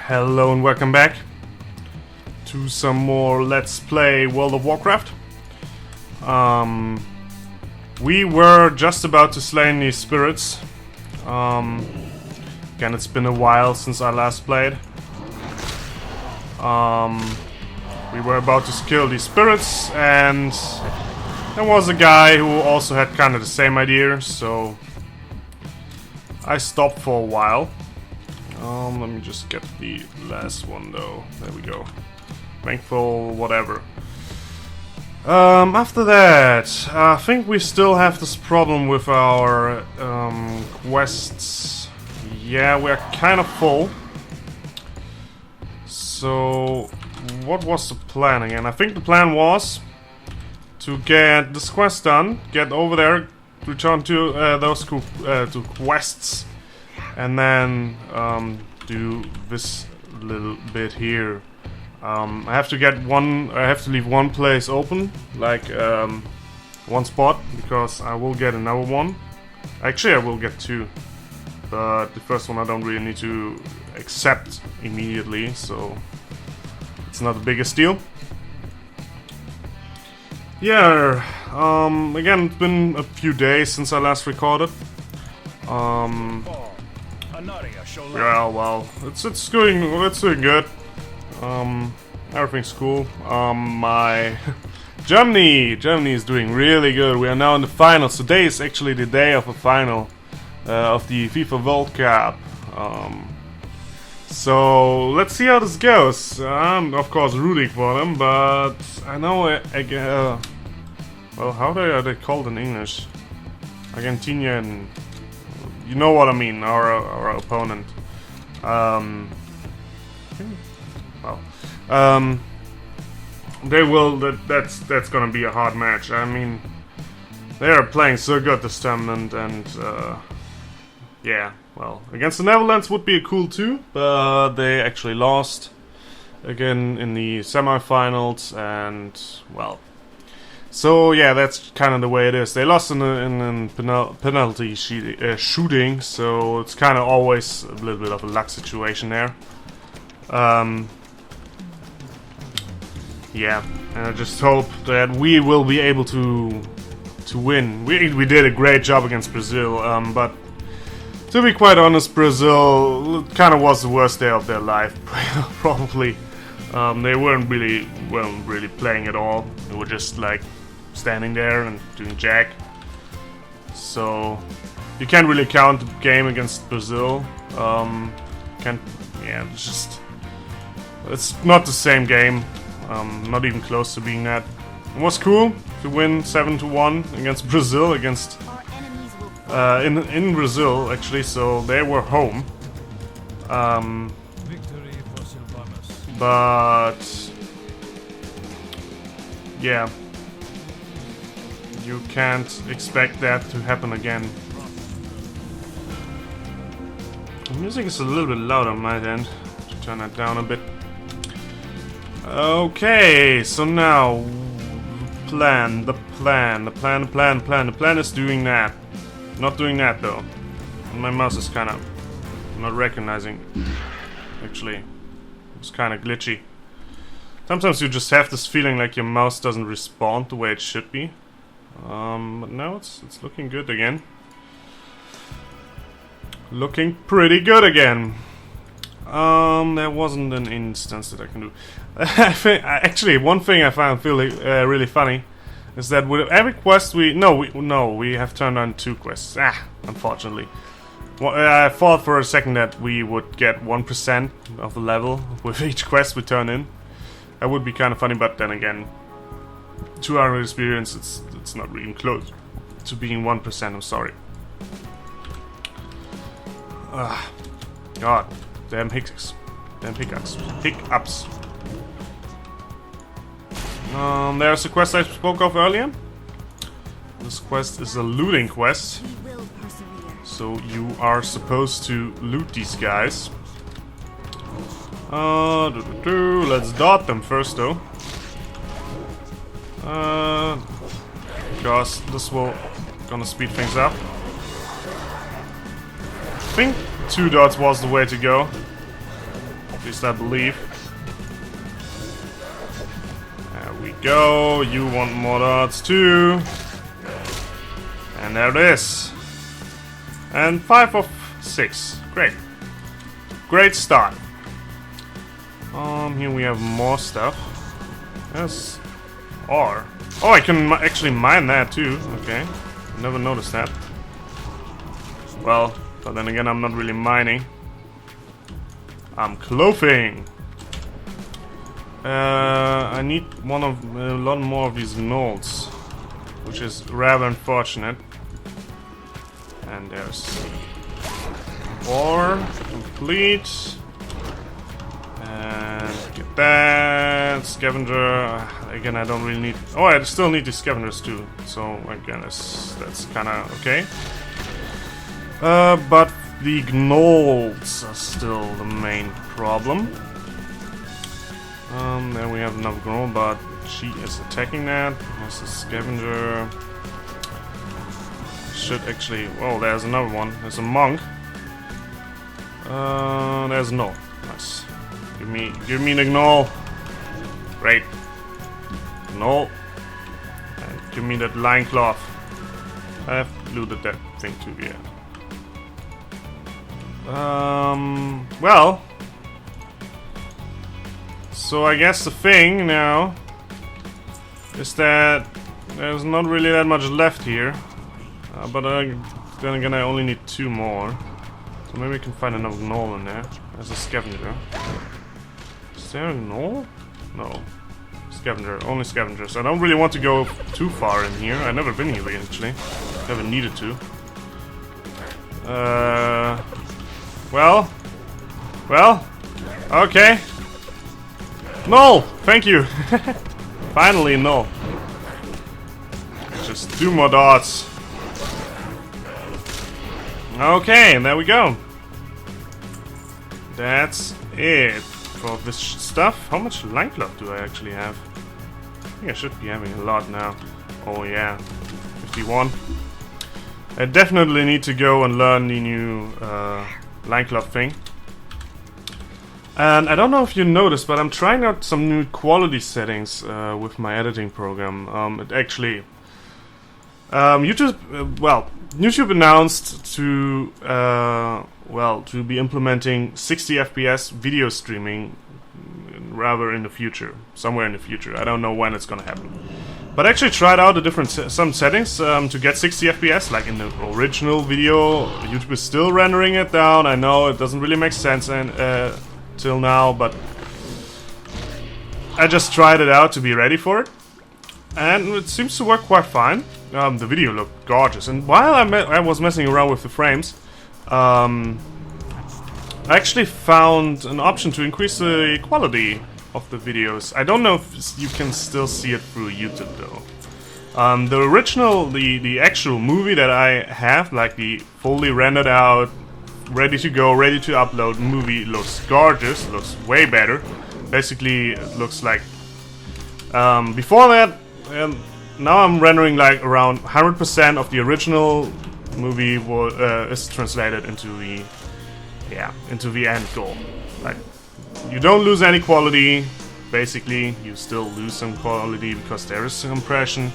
Hello and welcome back to some more Let's Play World of Warcraft. We were just about to slay these spirits. Again, it's been a while since I last played. We were about to kill these spirits, and there was a guy who also had kind of the same idea, so I stopped for a while. Let me just get the last one though. There we go. Thankful, whatever. After that, I think we still have this problem with our quests. Yeah, we're kind of full. So, what was the plan again? I think the plan was to get this quest done, get over there, return to those two quests, and then do this little bit here. I have to get one. I have to leave one place open, like one spot, because I will get another one. Actually, I will get two, but the first one I don't really need to accept immediately, so it's not the biggest deal. Yeah. Again, it's been a few days since I last recorded. Yeah, well, it's doing good. Everything's cool. My Germany is doing really good. We are now in the finals. Today is actually the day of the final of the FIFA World Cup. So let's see how this goes. I'm of course rooting for them, but I know well, how are they called in English? Argentinian. You know what I mean, our opponent. They will. That's gonna be a hard match. I mean, they are playing so good this tournament, and yeah. Well, against the Netherlands would be cool too, but they actually lost again in the semifinals, and well. So yeah, that's kind of the way it is. They lost in penalty shooting, so it's kind of always a little bit of a luck situation there. Yeah, and I just hope that we will be able to win. We did a great job against Brazil, but to be quite honest, Brazil kind of was the worst day of their life, probably. They weren't really playing at all. They were just like standing there and doing jack. So you can't really count the game against Brazil. It's not the same game. Not even close to being that. It was cool to win 7-1 against Brazil, in Brazil actually. So they were home. But yeah. You can't expect that to happen again. The music is a little bit loud on my end. Should turn that down a bit. Okay, so now the plan is doing that. Not doing that though. And my mouse is kind of not recognizing. Actually, it's kind of glitchy. Sometimes you just have this feeling like your mouse doesn't respond the way it should be. But now it's looking good again. Looking pretty good again. There wasn't an instance that I can do. Actually, one thing I found really funny is that with every quest we have turned on 2 quests. Unfortunately. Well, I thought for a second that we would get 1% of the level with each quest we turn in. That would be kind of funny, but then again, 2-hour experience, it's not even close to being 1%, I'm sorry. God, damn hiccups. There's a quest I spoke of earlier. This quest is a looting quest. So you are supposed to loot these guys. Let's dot them first though. Because this will gonna speed things up. I think 2 dots was the way to go. At least I believe. There we go. You want more dots too. And there it is. And 5 of 6. Great. Great start. Here we have more stuff. Yes. Ore. Oh, I can actually mine that too. Okay. Never noticed that. Well, but then again, I'm not really mining. I'm clothing. I need a lot more of these nodes, which is rather unfortunate. And there's ore complete. And get that scavenger. Again, I don't really need. Oh, I still need the scavengers too. So again, that's kind of okay. But the gnolls are still the main problem. Then we have another gnoll, but she is attacking that. There's a scavenger. Should actually. Oh, there's another one. There's a monk. There's no. Nice. Give me the gnoll. Great. Gnoll. And give me that line cloth. I have looted that thing too, yeah. Well. So I guess the thing now is that there's not really that much left here. But then again, I only need 2 more. So maybe I can find another gnoll in there. There's a scavenger. Is there a gnoll? No. Scavenger. Only scavengers. I don't really want to go too far in here. I've never been here actually. Never needed to. Well. Okay. No! Thank you! Finally, no. Just 2 more dots. Okay, and there we go. That's it for this stuff. How much line cloth do I actually have? I think I should be having a lot now. Oh yeah, 51. I definitely need to go and learn the new line cloth thing. And I don't know if you noticed, but I'm trying out some new quality settings with my editing program. It actually... YouTube announced to to be implementing 60 FPS video streaming rather in the future, somewhere in the future. I don't know when it's gonna happen. But I actually tried out some settings to get 60 FPS, like in the original video. YouTube is still rendering it down. I know it doesn't really make sense till now, but I just tried it out to be ready for it, and it seems to work quite fine. The video looked gorgeous, and while I was messing around with the frames, I actually found an option to increase the quality of the videos. I don't know if you can still see it through YouTube though. The original, the actual movie that I have, like the fully rendered out, ready to go, ready to upload movie, looks gorgeous, looks way better. Basically, it looks like before that. Now I'm rendering like around 100% of the original movie is translated into the end goal. Like, you don't lose any quality. Basically, you still lose some quality because there is compression,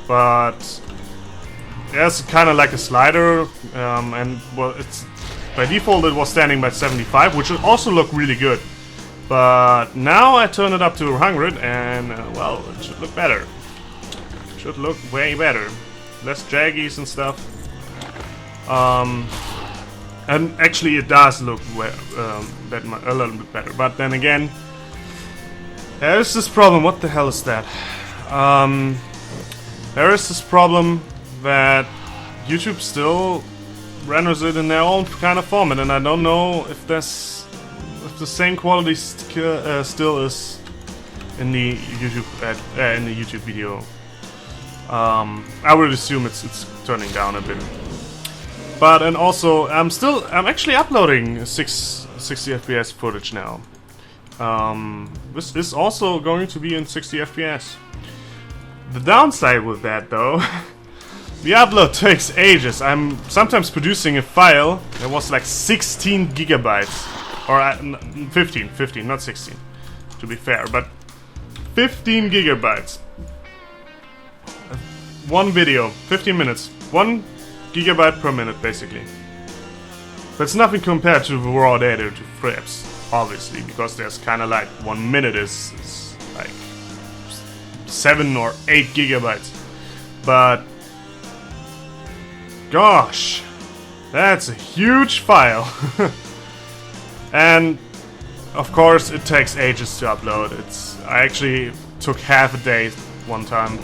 but there's kind of like a slider, and well, it's by default it was standing by 75, which would also look really good. But now I turn it up to 100, and well, it should look better. Should look way better. Less jaggies and stuff. And actually it does look a little bit better. But then again, there is this problem. What the hell is that? There is this problem that YouTube still renders it in their own kind of format, and I don't know if the same quality still is in the YouTube video. I would assume it's turning down a bit. But and also I'm actually uploading 60 FPS footage now. This is also going to be in 60 FPS. The downside with that though, the upload takes ages. I'm sometimes producing a file that was like 16 gigabytes. Or 15, not 16, to be fair, but 15 gigabytes. One video, 15 minutes, 1 gigabyte per minute, basically. But it's nothing compared to the raw data to frames, obviously, because there's kind of like 1 minute is like 7 or 8 gigabytes. But gosh, that's a huge file. And of course it takes ages to upload. I actually took half a day one time.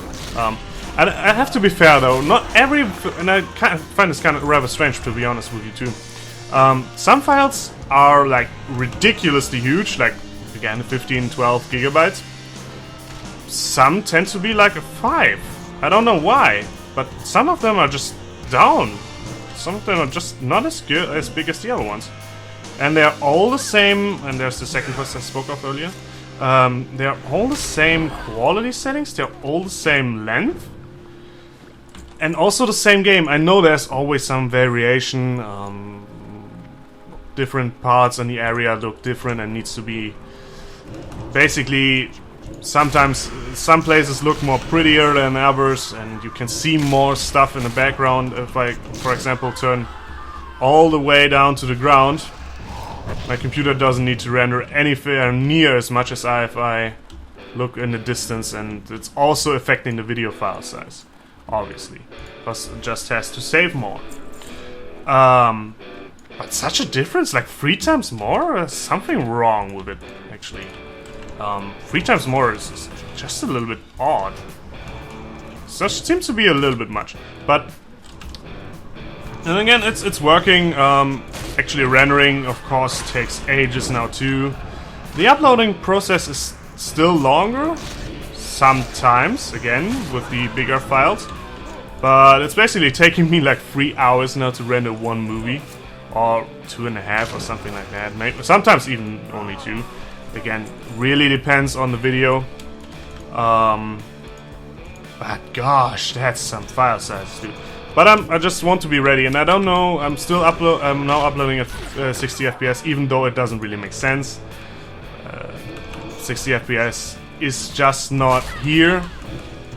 And I have to be fair though, not every, and I kind of find this kind of rather strange to be honest with you too. Some files are like ridiculously huge, like again 15, 12 gigabytes. Some tend to be like a 5. I don't know why, but some of them are just down. Some of them are just not as good, as big as the other ones. And they're all the same, and there's the second quest I spoke of earlier. They're all the same quality settings, they're all the same length. And also the same game. I know there's always some variation. Different parts in the area look different and needs to be... Basically, sometimes some places look more prettier than others, and you can see more stuff in the background. If I, for example, turn all the way down to the ground, my computer doesn't need to render anywhere near as much as if I look in the distance, and it's also affecting the video file size, obviously, because it just has to save more. But such a difference, like 3 times more? There's something wrong with it, actually. 3 times more is just a little bit odd. So it seems to be a little bit much, but and again, it's working. Actually, rendering, of course, takes ages now too. The uploading process is still longer, sometimes, again, with the bigger files. But it's basically taking me like 3 hours now to render one movie, or 2.5 or something like that. Maybe, sometimes even only 2. Again, really depends on the video. But gosh, that's some file size, dude. But I just want to be ready, and I don't know. I'm now uploading at 60 FPS, even though it doesn't really make sense. 60 FPS is just not here,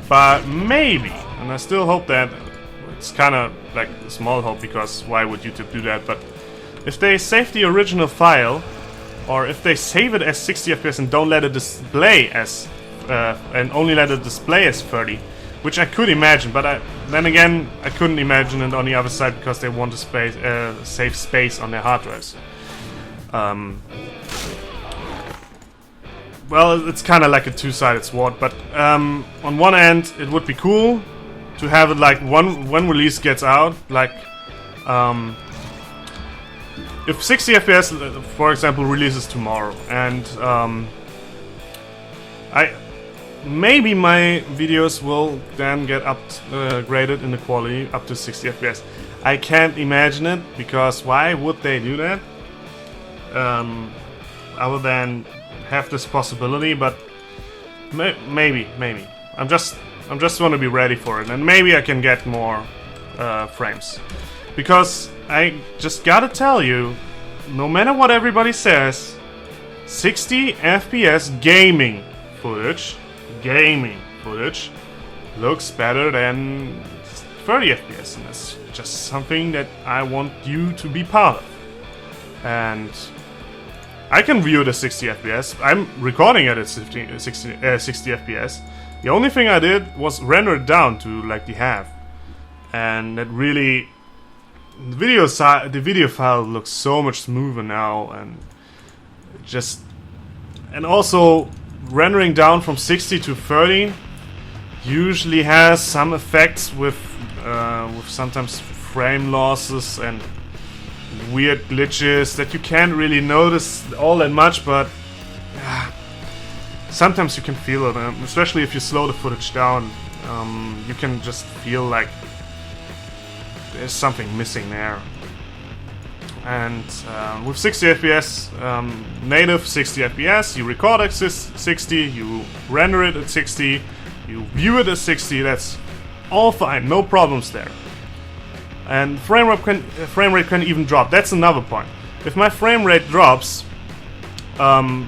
but maybe. And I still hope that it's kind of like a small hope, because why would YouTube do that? But if they save the original file, or if they save it as 60 FPS and don't let it display as and only let it display as 30. Which I could imagine, but then again, I couldn't imagine it on the other side, because they want to save space on their hard drives. Well, it's kind of like a two-sided sword, but on one end, it would be cool to have it like when release gets out, like if 60 FPS, for example, releases tomorrow, and maybe my videos will then get upgraded in the quality up to 60 FPS. I can't imagine it, because why would they do that? Other than have this possibility, but maybe. I'm just want to be ready for it, and maybe I can get more frames. Because I just gotta tell you, no matter what everybody says, 60 FPS gaming footage looks better than 30 FPS, and that's just something that I want you to be part of. And I can view it at 60 FPS. I'm recording it at 60 FPS. The only thing I did was render it down to like the half, and that really the video file looks so much smoother now, and also rendering down from 60 to 30 usually has some effects with sometimes frame losses and weird glitches that you can't really notice all that much, but sometimes you can feel it, especially if you slow the footage down. You can just feel like there's something missing there. And with 60 FPS, native 60 FPS, you record at 60, you render it at 60, you view it at 60, that's all fine, no problems there. And frame rate can even drop. That's another point. If my frame rate drops,